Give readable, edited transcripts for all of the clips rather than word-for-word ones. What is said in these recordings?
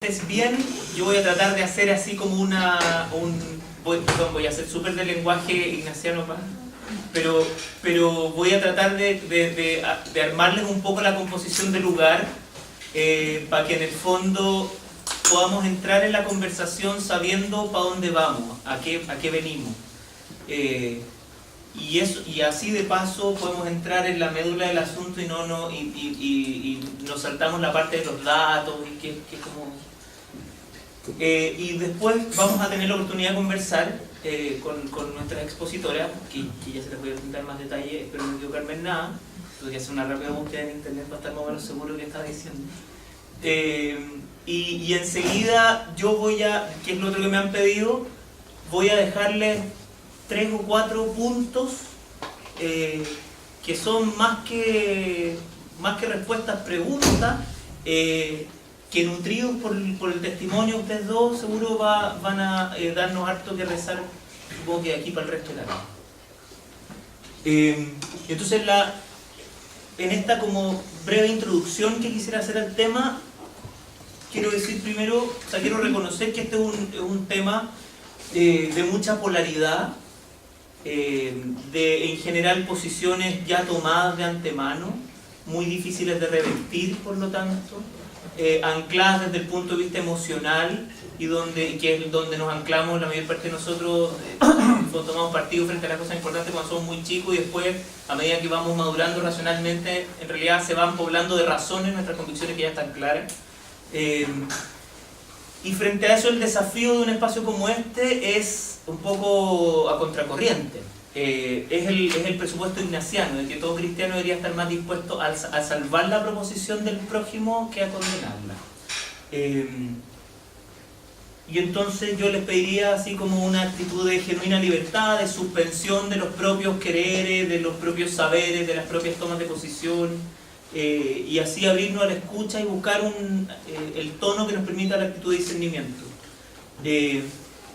estés bien. Yo voy a tratar de hacer así como voy a hacer súper de lenguaje ignaciano, pero voy a tratar de armarles un poco la composición del lugar para que en el fondo podamos entrar en la conversación sabiendo para dónde vamos, a qué venimos. Y así de paso podemos entrar en la médula del asunto y nos saltamos la parte de los datos y que como... y después vamos a tener la oportunidad de conversar con nuestras expositoras, que ya se les voy a presentar más detalle, espero no equivocarme en nada, podría hacer una rápida búsqueda en internet para estar más o menos seguro de lo que estaba diciendo. Y enseguida yo voy a, que es lo otro que me han pedido, voy a dejarles 3 o 4 puntos que son más que respuestas, preguntas, que nutridos por el testimonio, ustedes dos seguro van a darnos harto que rezar, supongo que de aquí para el resto del año. Entonces en esta como breve introducción que quisiera hacer al tema, quiero decir primero, quiero reconocer que este es un tema de mucha polaridad, de en general posiciones ya tomadas de antemano, muy difíciles de revertir por lo tanto, ancladas desde el punto de vista emocional que es donde nos anclamos la mayor parte de nosotros cuando tomamos partido frente a las cosas importantes cuando somos muy chicos, y después a medida que vamos madurando racionalmente en realidad se van poblando de razones nuestras convicciones que ya están claras. Y frente a eso el desafío de un espacio como este es un poco a contracorriente. Es el presupuesto ignaciano, de que todo cristiano debería estar más dispuesto a salvar la proposición del prójimo que a condenarla. Y entonces yo les pediría así como una actitud de genuina libertad, de suspensión de los propios quereres, de los propios saberes, de las propias tomas de posición, y así abrirnos a la escucha y buscar el tono que nos permita la actitud de discernimiento.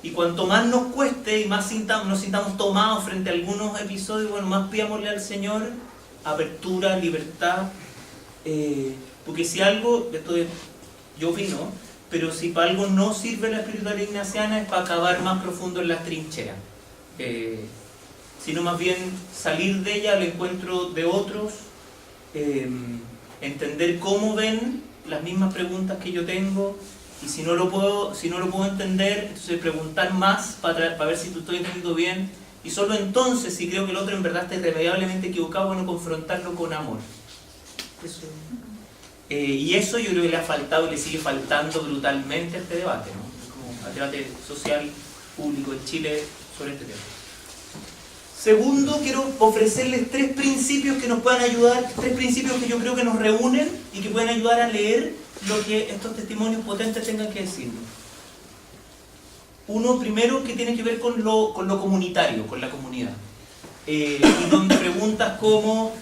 Y cuanto más nos cueste y más nos sintamos tomados frente a algunos episodios, bueno, más pidámosle al Señor apertura, libertad, porque si algo, yo opino, pero si para algo no sirve la espiritualidad ignaciana es para acabar más profundo en las trincheras, sino más bien salir de ella al encuentro de otros, entender cómo ven las mismas preguntas que yo tengo, y si no lo puedo entender, entonces preguntar más para ver si tú estoy entendiendo bien, y solo entonces, si creo que el otro en verdad está irremediablemente equivocado, bueno, confrontarlo con amor. Eso. Y eso yo creo que le ha faltado y le sigue faltando brutalmente a este debate, ¿no? Como al debate social público en Chile sobre este tema. Segundo, quiero ofrecerles 3 principios que nos puedan ayudar, 3 principios que yo creo que nos reúnen y que pueden ayudar a leer lo que estos testimonios potentes tengan que decirnos. Uno primero que tiene que ver con lo comunitario, con la comunidad, y donde preguntas cómo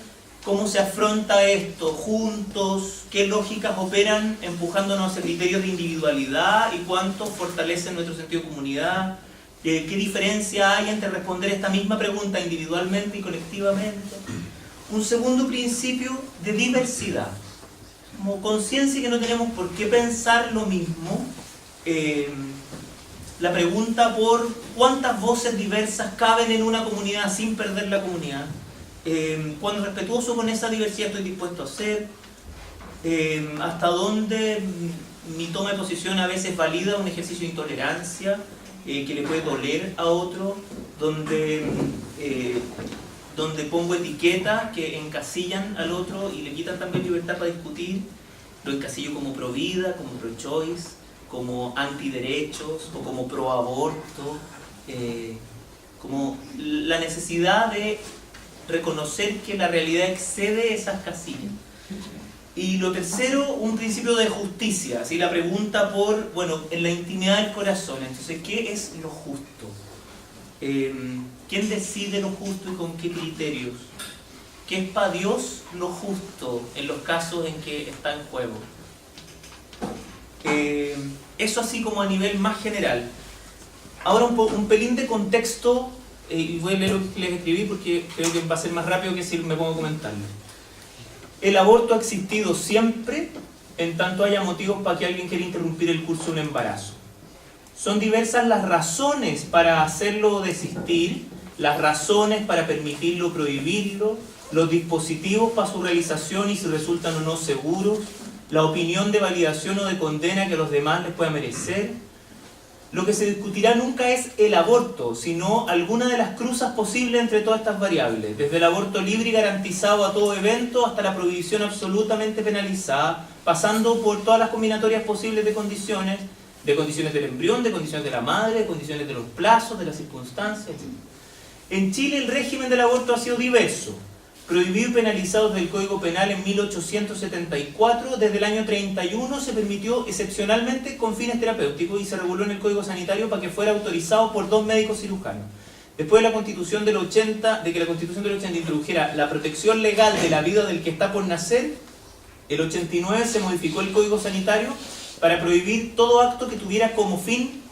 se afronta esto juntos, qué lógicas operan empujándonos hacia criterios de individualidad y cuánto fortalecen nuestro sentido de comunidad, qué diferencia hay entre responder esta misma pregunta individualmente y colectivamente. Un segundo principio de diversidad, como conciencia que no tenemos por qué pensar lo mismo, la pregunta por cuántas voces diversas caben en una comunidad sin perder la comunidad, cuán respetuoso con esa diversidad estoy dispuesto a ser, hasta dónde mi toma de posición a veces valida un ejercicio de intolerancia que le puede doler a otro, donde pongo etiquetas que encasillan al otro y le quitan también libertad para discutir, lo encasillo como pro vida, como pro choice, como antiderechos o como pro aborto, como la necesidad de reconocer que la realidad excede esas casillas. Y lo tercero, un principio de justicia, así la pregunta por, bueno, en la intimidad del corazón, entonces, ¿qué es lo justo? ¿Quién decide lo justo y con qué criterios? ¿Qué es para Dios lo justo en los casos en que está en juego? Eso así como a nivel más general. Ahora un pelín de contexto, y voy a leer lo que les escribí porque creo que va a ser más rápido que si me pongo a comentarlo. El aborto ha existido siempre en tanto haya motivos para que alguien quiera interrumpir el curso de un embarazo. Son diversas las razones para hacerlo o desistir, las razones para permitirlo o prohibirlo, los dispositivos para su realización y si resultan o no seguros, la opinión de validación o de condena que a los demás les pueda merecer. Lo que se discutirá nunca es el aborto, sino alguna de las cruzas posibles entre todas estas variables, desde el aborto libre y garantizado a todo evento hasta la prohibición absolutamente penalizada, pasando por todas las combinatorias posibles de condiciones del embrión, de condiciones de la madre, de condiciones de los plazos, de las circunstancias, etc. En Chile el régimen del aborto ha sido diverso, prohibido y penalizado desde el Código Penal en 1874, desde el año 31 se permitió excepcionalmente con fines terapéuticos y se reguló en el Código Sanitario para que fuera autorizado por 2 médicos cirujanos. Después de la Constitución del 80, de que la Constitución del 80 introdujera la protección legal de la vida del que está por nacer, el 89 se modificó el Código Sanitario para prohibir todo acto que tuviera como fin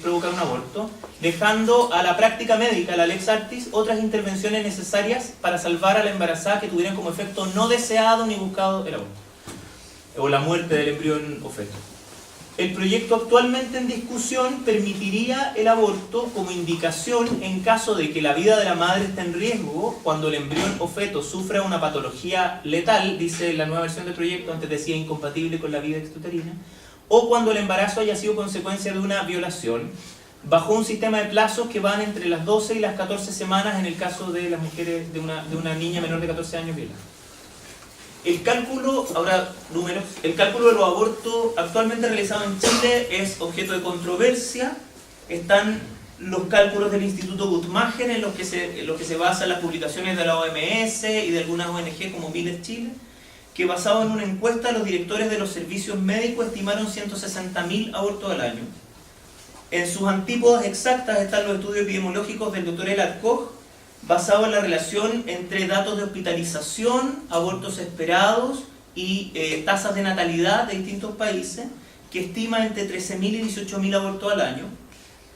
provocar un aborto, dejando a la práctica médica, la lex artis, otras intervenciones necesarias para salvar a la embarazada que tuvieran como efecto no deseado ni buscado el aborto, o la muerte del embrión o feto. El proyecto actualmente en discusión permitiría el aborto como indicación en caso de que la vida de la madre esté en riesgo, cuando el embrión o feto sufra una patología letal, dice la nueva versión del proyecto, antes decía incompatible con la vida extrauterina, o cuando el embarazo haya sido consecuencia de una violación, bajo un sistema de plazos que van entre las 12 y las 14 semanas en el caso de las mujeres, de una niña menor de 14 años violada. El cálculo, ahora números, el cálculo de los abortos actualmente realizado en Chile es objeto de controversia. Están los cálculos del Instituto Guttmacher en los que se basan las publicaciones de la OMS y de algunas ONG como Miles Chile, que basado en una encuesta los directores de los servicios médicos estimaron 160.000 abortos al año. En sus antípodas exactas están los estudios epidemiológicos del Dr. Elad Koch, basado en la relación entre datos de hospitalización, abortos esperados y tasas de natalidad de distintos países, que estima entre 13.000 y 18.000 abortos al año.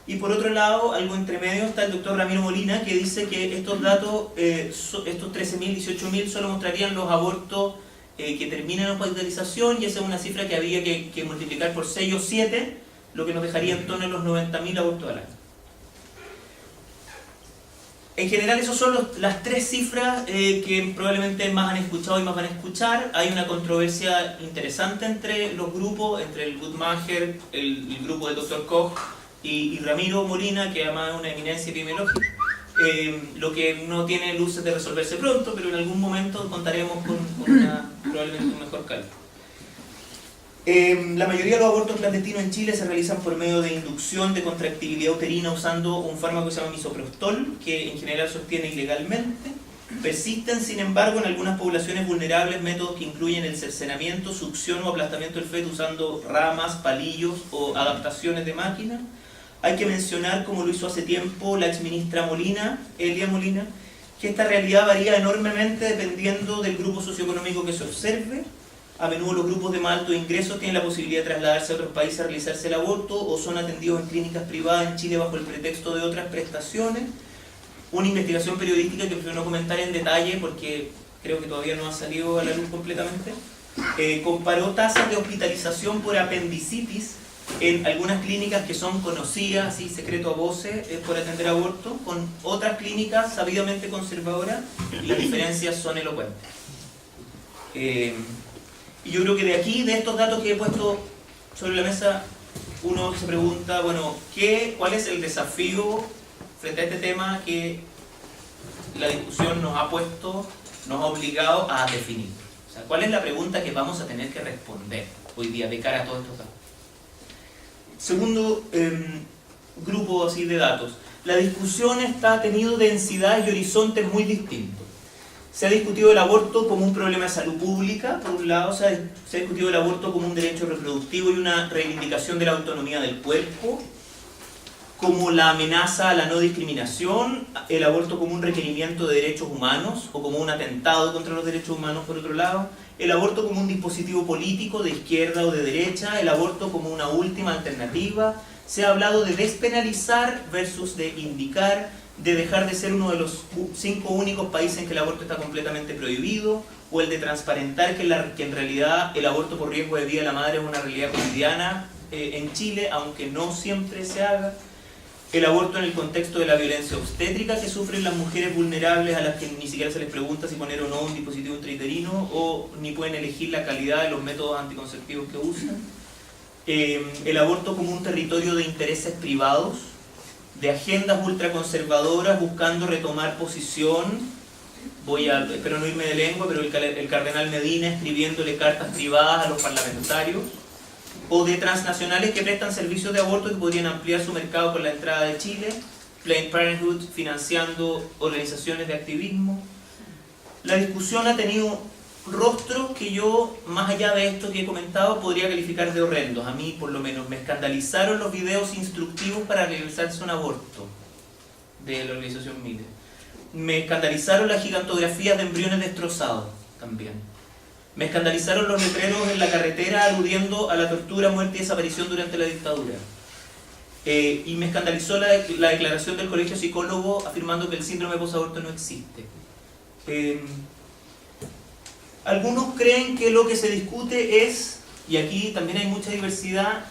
Y por otro lado, algo entre medio, está el doctor Ramiro Molina, que dice que estos datos, estos 13.000, 18.000, solo mostrarían los abortos que terminan en hospitalización, y esa es una cifra que había que multiplicar por 6 o 7, lo que nos dejaría en torno a los 90.000 abortos al año. En general, esas son las 3 cifras que probablemente más han escuchado y más van a escuchar. Hay una controversia interesante entre los grupos, entre el Guttmacher, el grupo del Dr. Koch y Ramiro Molina, que además es una eminencia epidemiológica. Lo que no tiene luces de resolverse pronto, pero en algún momento contaremos con probablemente un mejor cálculo. La mayoría de los abortos clandestinos en Chile se realizan por medio de inducción de contractibilidad uterina usando un fármaco que se llama misoprostol, que en general se obtiene ilegalmente. Persisten, sin embargo, en algunas poblaciones vulnerables métodos que incluyen el cercenamiento, succión o aplastamiento del feto usando ramas, palillos o adaptaciones de máquina. Hay que mencionar, como lo hizo hace tiempo la exministra Molina, Elia Molina, que esta realidad varía enormemente dependiendo del grupo socioeconómico que se observe. A menudo los grupos de más alto ingresos tienen la posibilidad de trasladarse a otros países a realizarse el aborto o son atendidos en clínicas privadas en Chile bajo el pretexto de otras prestaciones. Una investigación periodística que prefiero no comentar en detalle porque creo que todavía no ha salido a la luz completamente, comparó tasas de hospitalización por apendicitis en algunas clínicas que son conocidas, así secreto a voces, por atender aborto, con otras clínicas sabidamente conservadoras, y las diferencias son elocuentes. Y yo creo que de aquí, de estos datos que he puesto sobre la mesa, uno se pregunta, bueno, ¿cuál es el desafío frente a este tema que la discusión nos ha puesto, nos ha obligado a definir? O sea, ¿cuál es la pregunta que vamos a tener que responder hoy día de cara a todos estos datos? Segundo grupo así de datos. La discusión ha tenido densidades y horizontes muy distintos. Se ha discutido el aborto como un problema de salud pública, por un lado, se ha discutido el aborto como un derecho reproductivo y una reivindicación de la autonomía del cuerpo, como la amenaza a la no discriminación, el aborto como un requerimiento de derechos humanos o como un atentado contra los derechos humanos, por otro lado, el aborto como un dispositivo político de izquierda o de derecha, el aborto como una última alternativa. Se ha hablado de despenalizar versus de indicar, de dejar de ser uno de los 5 únicos países en que el aborto está completamente prohibido, o el de transparentar que en realidad el aborto por riesgo de vida de la madre es una realidad cotidiana en Chile, aunque no siempre se haga. El aborto en el contexto de la violencia obstétrica que sufren las mujeres vulnerables a las que ni siquiera se les pregunta si poner o no un dispositivo intrauterino o ni pueden elegir la calidad de los métodos anticonceptivos que usan. El aborto como un territorio de intereses privados, de agendas ultraconservadoras buscando retomar posición. Espero no irme de lengua, pero el cardenal Medina escribiéndole cartas privadas a los parlamentarios, o de transnacionales que prestan servicios de aborto que podrían ampliar su mercado con la entrada de Chile, Planned Parenthood financiando organizaciones de activismo. La discusión ha tenido rostros que yo, más allá de esto que he comentado, podría calificar de horrendos. A mí, por lo menos, me escandalizaron los videos instructivos para realizarse un aborto de la organización Mide. Me escandalizaron las gigantografías de embriones destrozados también. Me escandalizaron los letreros en la carretera aludiendo a la tortura, muerte y desaparición durante la dictadura. Y me escandalizó la declaración del Colegio Psicólogo afirmando que el síndrome posaborto no existe. Algunos creen que lo que se discute es, y aquí también hay mucha diversidad,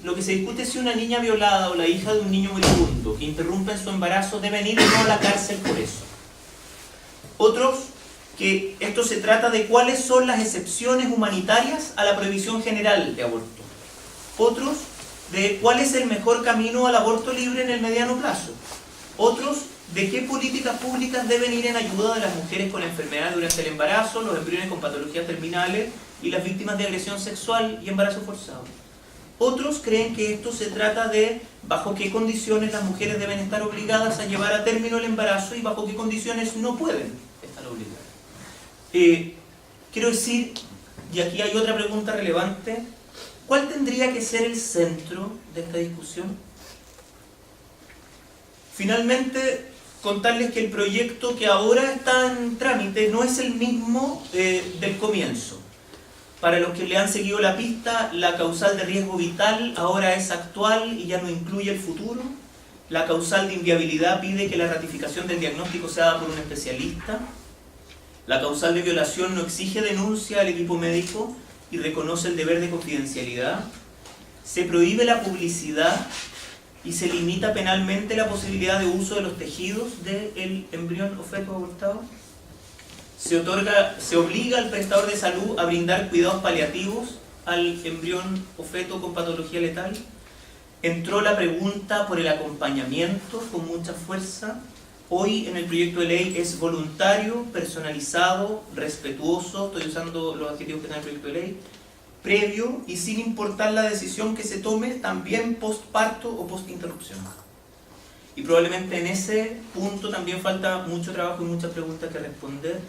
lo que se discute es si una niña violada o la hija de un niño moribundo que interrumpe su embarazo deben ir o no a la cárcel por eso. Otros que esto se trata de cuáles son las excepciones humanitarias a la prohibición general de aborto. Otros, de cuál es el mejor camino al aborto libre en el mediano plazo. Otros, de qué políticas públicas deben ir en ayuda de las mujeres con enfermedades durante el embarazo, los embriones con patologías terminales y las víctimas de agresión sexual y embarazo forzado. Otros creen que esto se trata de bajo qué condiciones las mujeres deben estar obligadas a llevar a término el embarazo y bajo qué condiciones no pueden estar obligadas. Quiero decir, y aquí hay otra pregunta relevante, ¿cuál tendría que ser el centro de esta discusión? Finalmente, contarles que el proyecto que ahora está en trámite no es el mismo del comienzo. Para los que le han seguido la pista, la causal de riesgo vital ahora es actual y ya no incluye el futuro. La causal de inviabilidad pide que la ratificación del diagnóstico se haga por un especialista. La causal de violación no exige denuncia al equipo médico y reconoce el deber de confidencialidad. Se prohíbe la publicidad y se limita penalmente la posibilidad de uso de los tejidos del embrión o feto abortado. Se obliga al prestador de salud a brindar cuidados paliativos al embrión o feto con patología letal. Entró la pregunta por el acompañamiento con mucha fuerza. Hoy en el proyecto de ley es voluntario, personalizado, respetuoso, estoy usando los adjetivos que está en el proyecto de ley, previo y sin importar la decisión que se tome, también postparto o postinterrupción. Y probablemente en ese punto también falta mucho trabajo y muchas preguntas que responder.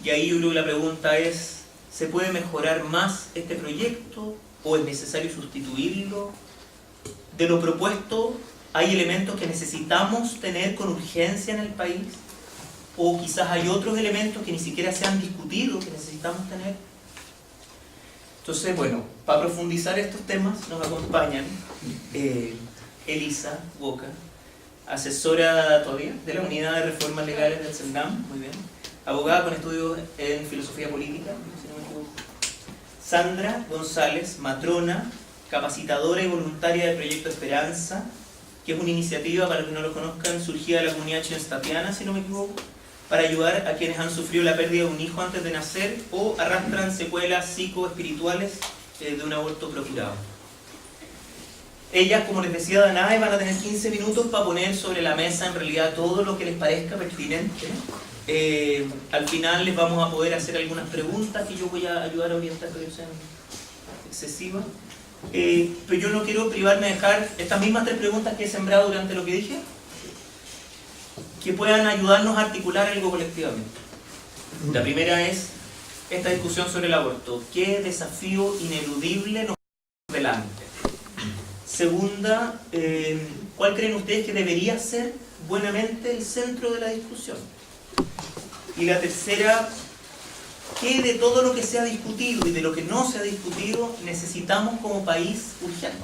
Y ahí yo creo que la pregunta es, ¿se puede mejorar más este proyecto o es necesario sustituirlo? De lo propuesto, ¿hay elementos que necesitamos tener con urgencia en el país? ¿O quizás hay otros elementos que ni siquiera se han discutido que necesitamos tener? Entonces, bueno, para profundizar estos temas nos acompañan Elisa Boca, asesora todavía de la Unidad de Reformas Legales del CENDAM, muy bien, abogada con estudios en filosofía política, si no me equivoco. Sandra González, matrona, capacitadora y voluntaria del Proyecto Esperanza, que es una iniciativa, para los que no lo conozcan, surgida de la comunidad chinestatiana, si no me equivoco, para ayudar a quienes han sufrido la pérdida de un hijo antes de nacer o arrastran secuelas psicoespirituales de un aborto procurado. Ellas, como les decía Danae, van a tener 15 minutos para poner sobre la mesa en realidad todo lo que les parezca pertinente. Al final les vamos a poder hacer algunas preguntas que yo voy a ayudar a orientar para que no sean excesivas. Pero yo no quiero privarme de dejar estas mismas 3 preguntas que he sembrado durante lo que dije, que puedan ayudarnos a articular algo colectivamente. La primera es esta discusión sobre el aborto. ¿Qué desafío ineludible nos delante? Segunda, ¿cuál creen ustedes que debería ser buenamente el centro de la discusión? Y la tercera, ¿qué de todo lo que se ha discutido y de lo que no se ha discutido necesitamos como país urgente?